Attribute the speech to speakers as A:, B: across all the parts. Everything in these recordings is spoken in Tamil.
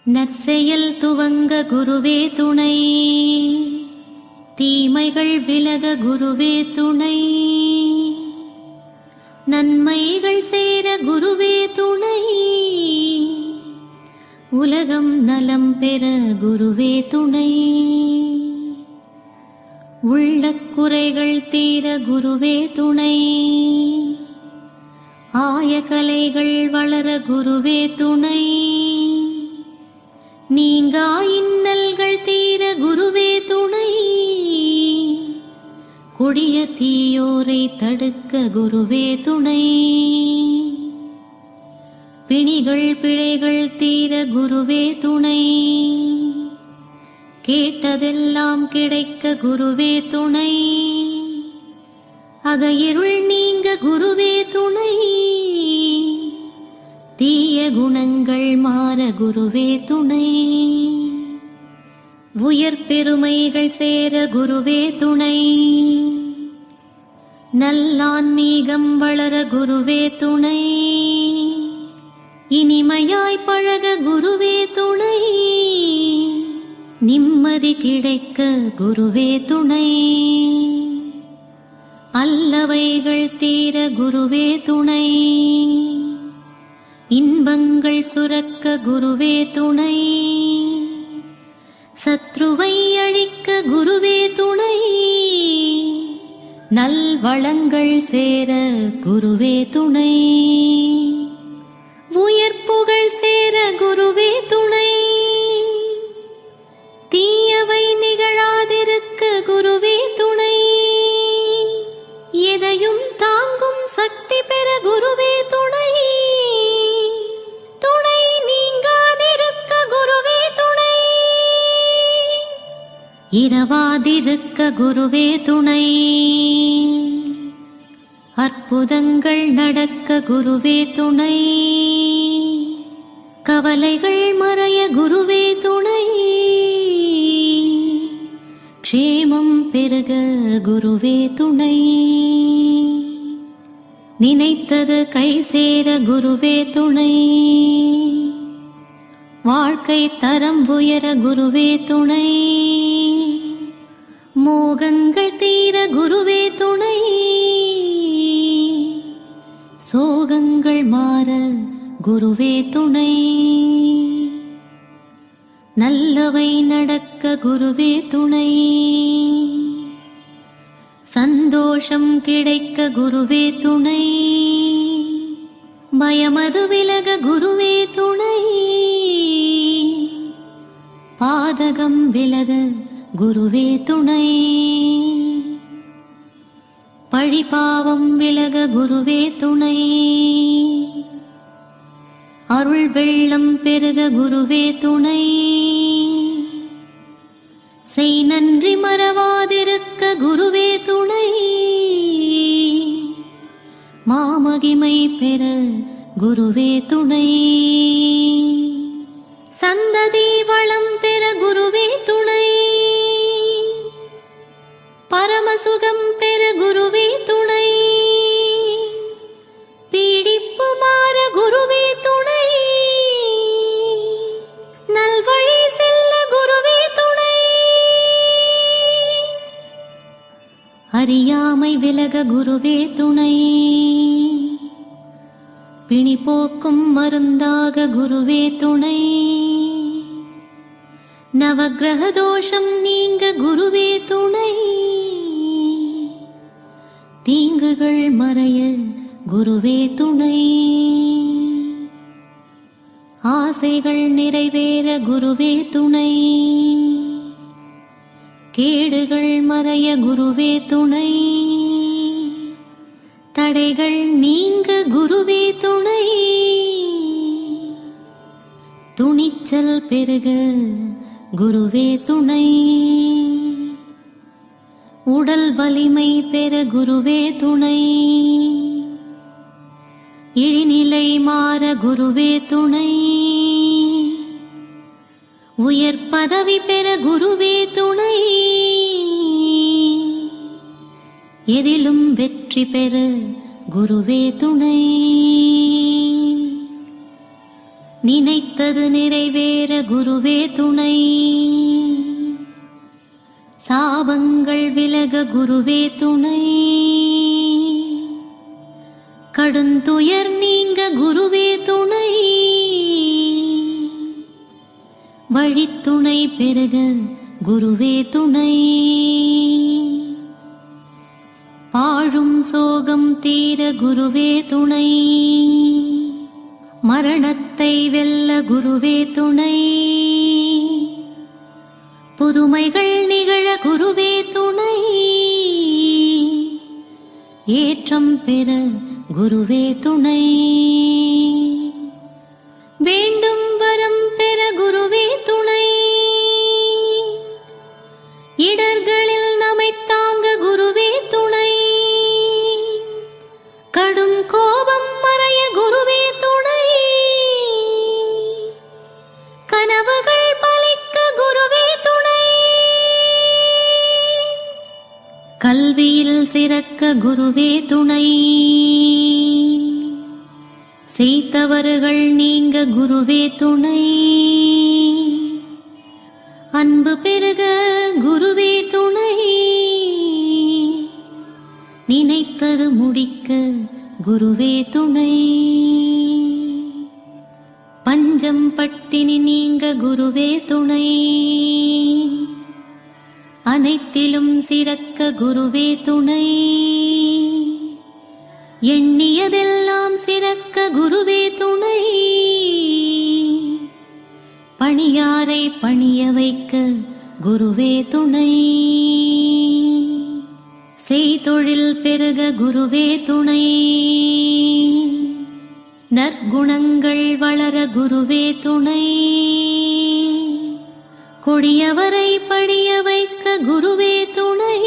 A: நற்செயல் துவங்க குருவே துணை, தீமைகள் விலக குருவே துணை, நன்மைகள் சேர குருவே துணை, உலகம் நலம் பெற குருவே துணை, உள்ளக் குறைகள் தீர குருவே துணை, ஆயகலைகள் வளர குருவே துணை, நீங்கா இன்னல்கள் தீர குருவே துணை, கொடிய தீயோரை தடுக்க குருவே துணை, பிணிகள் பிழைகள் தீர குருவே துணை, கேட்டதெல்லாம் கிடைக்க குருவே துணை, அகையிருள் நீங்க குருவே துணை, தீய குணங்கள் மாற குருவே துணை, உயர் பெருமைகள் சேர குருவே துணை, நல்லான்மீகம் வளர குருவே துணை, இனிமையாய் பழக குருவே துணை, நிம்மதி கிடைக்க குருவே துணை, அல்லவைகள் தீர குருவே துணை, இன்பங்கள் சுரக்க குருவே துணை, சத்ருவை அழிக்க குருவே துணை, நல்வளங்கள் சேர குருவே துணை, உயர்ப்புகள் சேர குருவே துணை, தீயவை நிகழாதிருக்க குருவே துணை, எதையும் தாங்கும் சக்தி பெற குருவே துணை, துணை நீங்காதிருக்க குருவே துணை, இரவாதிருக்க குருவே துணை, அற்புதங்கள் நடக்க குருவே துணை, கவலைகள் மறைய குருவே துணை, க்ஷேமம் பெருக குருவே துணை, நினைத்தது கை சேர குருவே துணை, வாழ்க்கை தரம் உயர குருவே துணை, மோகங்கள் தீர குருவே துணை, சோகங்கள் மாற குருவே துணை, நல்லவை நடக்க குருவே துணை, சந்தோஷம் கிடைக்க குருவே துணை, பயமது விலக குருவே துணை, பாதகம் விலக குருவே துணை, பழிபாவம் விலக குருவே துணை, அருள் வெள்ளம் பெருக குருவே துணை, செய் நன்றி மறவாதிருக்க குருவே துணை, மாமகிமை பெற குருவே துணை, சந்ததி வளம் பெற குருவே துணை, பரமசுகம் பெற குருவே துணை, பீடிப்பு மாற குருவே துணை, நல்வழி செல்ல குருவே துணை, அறியாமை விலக குருவே துணை, பிணி போக்கும் மருந்தாக குருவே துணை, நவக்கிரக தோஷம் நீங்க குருவே துணை, தீங்குகள் மறைய குருவே துணை, ஆசைகள் நிறைவேற குருவே துணை, கேடுகள் மறைய குருவே துணை, தடைகள் நீங்க குருவே துணை, துணிச்சல் பெருக குருவே துணை, உடல் வலிமை பெற குருவே துணை, இழிநிலை மாற குருவே துணை, உயர் பதவி பெற குருவே துணை, எதிலும் வெற்றி பெற குருவே துணை, நினைத்தது நிறைவேற குருவே துணை. சாபங்கள் விலக குருவே துணை. கடுந்துயர் நீங்க குருவே துணை. வழித்துணை பெருக குருவே துணை. பாழும் சோகம் தீர குருவே துணை. மரணத்தை வெல்ல குருவே துணை. புதுமைகள் நிகழ குருவே துணை. ஏற்றம் பெற குருவே துணை. வேண்டும் வரம் பெற குருவே துணை. இடர்களில் நம்மை தாங்க குருவே துணை. கடும் கோபம் மறைய குருவே துணை. கனவுகள் பலிக்க குருவே துணை. கல்வியில் சிறக்க குருவே துணை. செய்தவர்கள் நீங்க குருவே துணை. அன்பு பெருக குருவே துணை. நினைத்தது முடிக்க குருவே துணை. பஞ்சம் பட்டினி நீங்க குருவே துணை. அனைத்திலும் சிறக்க குருவே துணை. எண்ணியதெல்லாம் சிறக்க குருவே துணை. பணியாரை பணிய வைக்க குருவே துணை. செய்தொழில் பெருக குருவே துணை. நற்குணங்கள் வளர குருவே துணை. கொடியவரை பணிய வைக்க குருவே துணை.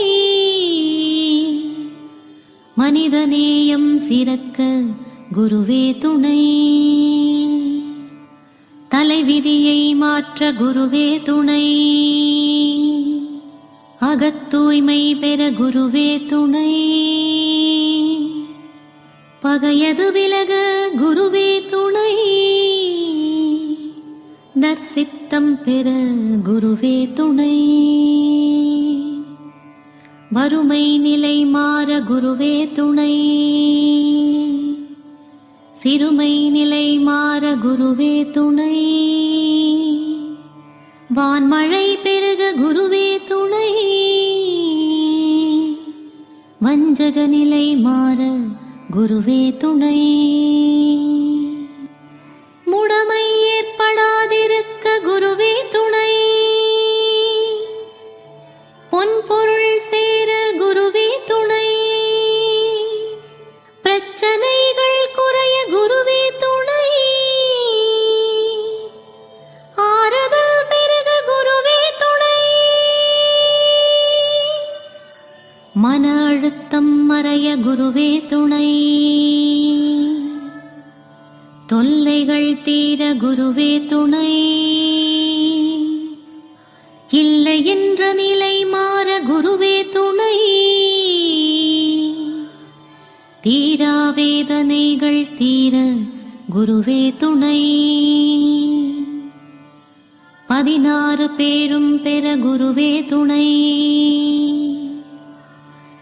A: மனிதநேயம் சிறக்க குருவே துணை. தலைவிதியை மாற்ற குருவே துணை. அகத்தூய்மை பெற குருவே துணை. பகையது விலக குருவே துணை. நற்சித்தம் பெற குருவே துணை. வறுமை நிலை மாற குருவே துணை. சிறுமை நிலை மாற குருவே துணை. வான்மழை பெருக குருவே துணை. வஞ்சக நிலை மாற குருவே துணை. முடமை ஏற்படாதிருக்க குருவே துணை. பொன்பொருள் சேர குருவே துணை. பிரச்சனைகள் குறைய குருவே துணை. ஆறுதல் பெருக குருவே துணை. மன அழுத்தம் மறைய குருவே துணை. தொல்லைகள் தீர குருவே துணை. இல்லை என்ற நிலை மாற குருவே துணை. தீரா வேதனைகள் தீர குருவே துணை. 16 பேரும் பெற குருவே துணை.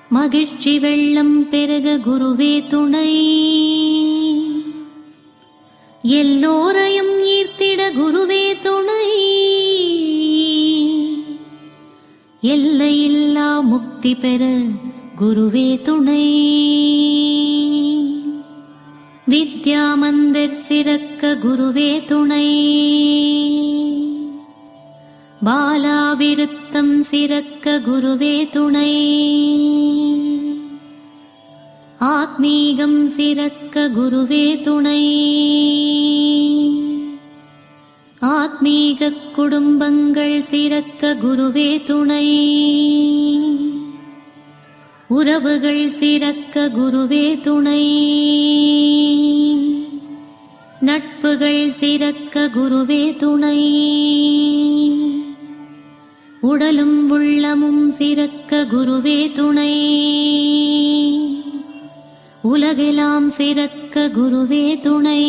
A: மகிழ்ச்சி வெள்ளம் பெருக குருவே துணை. எல்லோரையும் ஈர்த்திட குருவே துணை. எல்லையில்லா முக்தி பெற குருவே துணை. வித்யா மந்திர் சிறக்க குருவே துணை. பாலா விருத்தம் சிறக்க குருவே துணை. ஆத்மீகம் சிறக்க குருவே துணை. ஆத்மீக குடும்பங்கள் சிறக்க குருவே துணை. உறவுகள் சிறக்க குருவே துணை. நட்புகள் சிறக்க குருவே துணை. உடலும் உள்ளமும் சிறக்க குருவே துணை. உலகெல்லாம் சிறக்க குருவே துணை.